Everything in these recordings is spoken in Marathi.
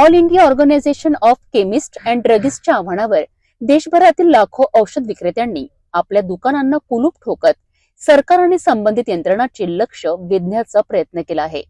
All India organisation of chemist and ड्रगिस्टच्या आव्हानावर देशभरातील लाखो औषध विक्रेत्यांनी आपल्या दुकानांना कुलूप ठोकत सरकार आणि संबंधित यंत्रणांचे लक्ष वेधण्याचा प्रयत्न केला आहे.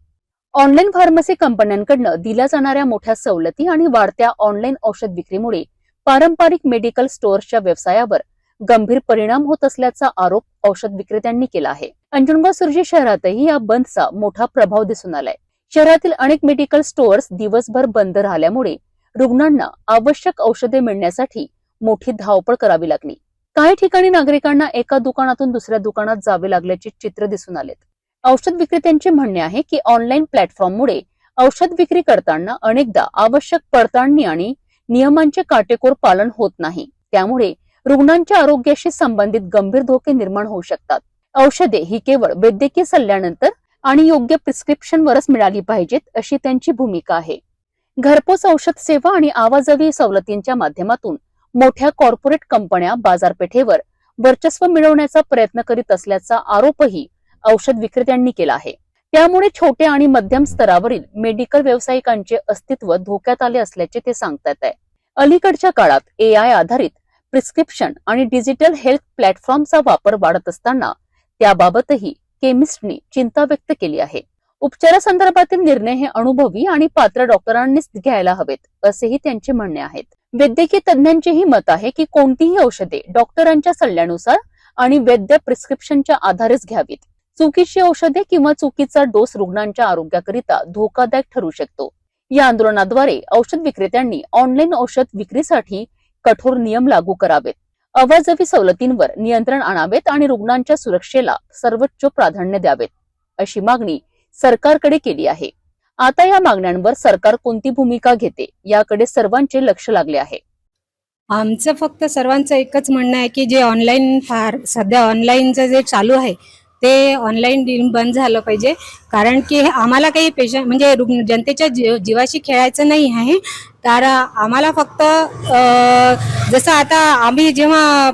ऑनलाईन फार्मसी कंपन्यांकडून दिल्या जाणाऱ्या मोठ्या सवलती आणि वाढत्या ऑनलाईन औषध विक्रीमुळे पारंपरिक मेडिकल स्टोअर्सच्या व्यवसायावर गंभीर परिणाम होत असल्याचा आरोप औषध विक्रेत्यांनी केला आहे. अंजनगाव सुर्जी शहरातही या बंदचा मोठा प्रभाव दिसून आलाय. शहरातील अनेक मेडिकल स्टोअर्स दिवसभर बंद राहिल्यामुळे रुग्णांना आवश्यक औषधे मिळण्यासाठी मोठी धावपळ करावी लागली. काही ठिकाणी नागरिकांना एका दुकानातून दुसऱ्या दुकानात जावे लागल्याचे चित्र दिसून आलेत. औषध विक्रेत्यांचे म्हणणे आहे की ऑनलाईन प्लॅटफॉर्ममुळे औषध विक्री करताना अनेकदा आवश्यक पडताळणी आणि नियमांचे काटेकोर पालन होत नाही. त्यामुळे रुग्णांच्या आरोग्याशी संबंधित गंभीर धोके निर्माण होऊ शकतात. औषधे ही केवळ वैद्यकीय सल्ल्यानंतर आणि योग्य प्रिस्क्रिप्शनवरच मिळाली पाहिजेत अशी त्यांची भूमिका आहे. घरपोच औषध सेवा आणि आवाजवी सवलतींच्या माध्यमातून मोठ्या कॉर्पोरेट कंपन्या बाजारपेठेवर वर्चस्व मिळवण्याचा प्रयत्न करीत असल्याचा आरोपही औषध विक्रेत्यांनी केला आहे. त्यामुळे छोट्या आणि मध्यम स्तरावरील मेडिकल व्यावसायिकांचे अस्तित्व धोक्यात आले असल्याचे ते सांगतात आहे. अलीकडच्या काळात AI आधारित प्रिस्क्रिप्शन आणि डिजिटल हेल्थ प्लॅटफॉर्मचा वापर वाढत असताना त्याबाबतही केमिस्टनी चिंता व्यक्त केली आहे. उपचारासंदर्भातील निर्णय हे अनुभवी आणि पात्र डॉक्टरांनीच घ्यायला हवेत असेही त्यांचे म्हणणे आहेत. वैद्यकीय तज्ञांचेही मत आहे की कोणतीही औषधे डॉक्टरांच्या सल्ल्यानुसार आणि वैद्य प्रिस्क्रिप्शनच्या आधारेच घ्यावीत. चुकीची औषधे किंवा चुकीचा डोस रुग्णांच्या आरोग्याकरिता धोकादायक ठरू शकतो. या आंदोलनाद्वारे औषध विक्रेत्यांनी ऑनलाईन औषध विक्रीसाठी कठोर नियम लागू करावेत, अवाजवी सवलतींवर नियंत्रण आणावेत आणि रुग्णांच्या सुरक्षेला सर्वोच्च प्राधान्य द्यावेत अशी मागणी सरकारकडे केली आहे. आता या मागण्यांवर सरकार कोणती भूमिका घेते याकडे सर्वांचे लक्ष लागले आहे. आमचं फक्त सर्वांचं एकच म्हणणं आहे की जे ऑनलाईन सध्या ऑनलाईनचं जे चालू आहे ते ऑनलाईन बंद झालं पाहिजे. कारण की आम्हाला काही पेशंट म्हणजे जनतेच्या जीवाशी खेळायचं नाही आहे. तर आम्हाला फक्त जसं आता आम्ही जेव्हा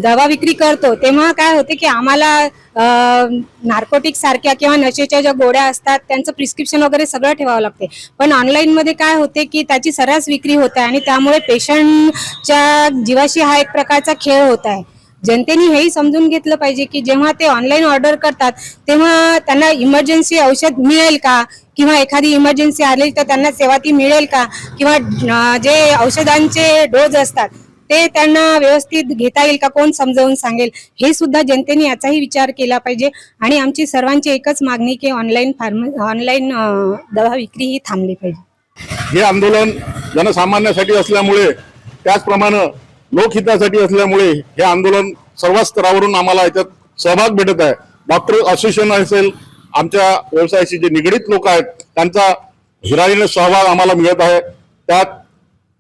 दवा विक्री करतो तेव्हा काय होते की आम्हाला नार्कोटिक सारख्या किंवा नशेच्या ज्या गोळ्या असतात त्यांचं प्रिस्क्रिप्शन वगैरे सगळं ठेवावं लागते. पण ऑनलाईन मध्ये काय होते की त्याची सर्रास विक्री होत आहे आणि त्यामुळे पेशंटच्या जीवाशी हा एक प्रकारचा खेळ होत आहे. जनतेने हेही समजून घेतलं पाहिजे की जेव्हा ते ऑनलाईन ऑर्डर करतात तेव्हा त्यांना इमर्जन्सी औषध मिळेल का, किंवा एखादी इमर्जन्सी आली तर त्यांना सेवा ती मिळेल का, किंवा जे औषधांचे डोस असतात ते त्यांना व्यवस्थित घेता येईल का, कोण समजावून सांगेल, हे सुद्धा जनतेने याचाही विचार केला पाहिजे. आणि आमची सर्वांची एकच मागणी की ऑनलाईन दवा विक्री ही थांबली पाहिजे. हे आंदोलन जनसामान्यासाठी असल्यामुळे त्याचप्रमाणे लोकहितासाठी असल्यामुळे हे आंदोलन सर्व स्तरावरून आम्हाला याच्यात सहभाग भेटत आहे. डॉक्टर असोसिएशन असेल, आमच्या व्यवसायाशी जे निगडीत लोक आहेत त्यांचा हिरारीने सहभाग आम्हाला मिळत आहे. त्यात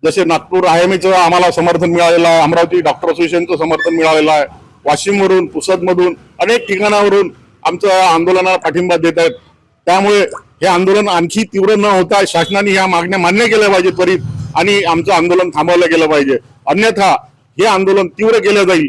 जसे नागपूर IMAचं आम्हाला समर्थन मिळालेलं आहे, अमरावती डॉक्टर असोसिएशनचं समर्थन मिळालेलं आहे, वाशिमवरून, पुसदमधून अनेक ठिकाणावरून आमच्या आंदोलनाला पाठिंबा देत आहेत. त्यामुळे हे आंदोलन आणखी तीव्र न होता शासनाने ह्या मागण्या मान्य केल्या पाहिजे त्वरित आणि आमचं आंदोलन थांबवलं गेलं पाहिजे. अन्यथा हे आंदोलन तीव्र केलं जाईल.